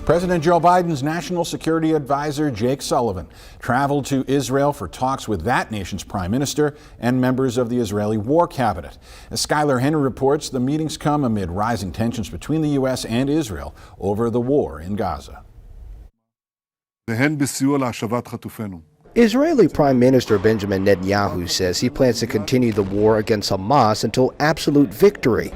President Joe Biden's national security advisor, Jake Sullivan, traveled to Israel for talks with that nation's prime minister and members of the Israeli war cabinet. As Skylar Henry reports, the meetings come amid rising tensions between the U.S. and Israel over the war in Gaza. Israeli Prime Minister Benjamin Netanyahu says he plans to continue the war against Hamas until absolute victory.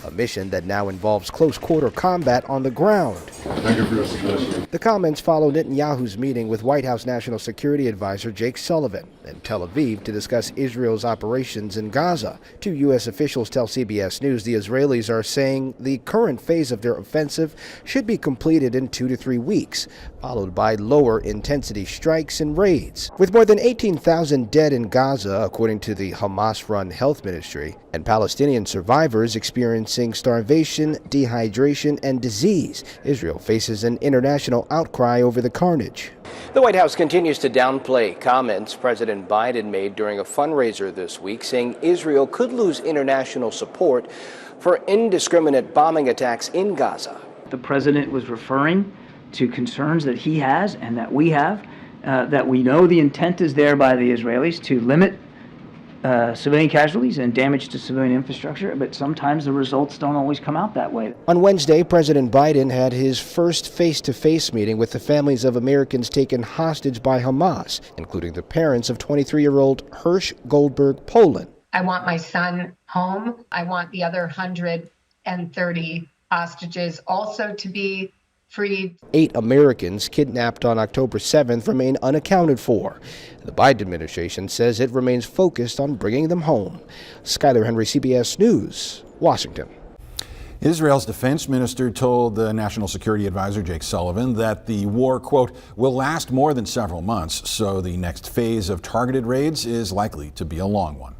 A mission that now involves close-quarter combat on the ground. The comments follow Netanyahu's meeting with White House National Security Advisor Jake Sullivan in Tel Aviv to discuss Israel's operations in Gaza. Two U.S. officials tell CBS News the Israelis are saying the current phase of their offensive should be completed in 2 to 3 weeks, followed by lower-intensity strikes and raids. With more than 18,000 dead in Gaza, according to the Hamas-run health ministry, and Palestinian survivors experiencing starvation, dehydration, and disease, Israel faces an international outcry over the carnage. The White House continues to downplay comments President Biden made during a fundraiser this week, saying Israel could lose international support for indiscriminate bombing attacks in Gaza. The president was referring to concerns that he has and that we have, that we know the intent is there by the Israelis to limit civilian casualties and damage to civilian infrastructure, but sometimes the results don't always come out that way. On Wednesday, President Biden had his first face-to-face meeting with the families of Americans taken hostage by Hamas, including the parents of 23-year-old Hirsch Goldberg Poland. I want my son home. I want the other 130 hostages also to be freed. 8 Americans kidnapped on October 7th remain unaccounted for. The Biden administration says it remains focused on bringing them home. Skylar Henry, CBS News, Washington. Israel's defense minister told the national security advisor Jake Sullivan that the war, quote, will last more than several months, so the next phase of targeted raids is likely to be a long one.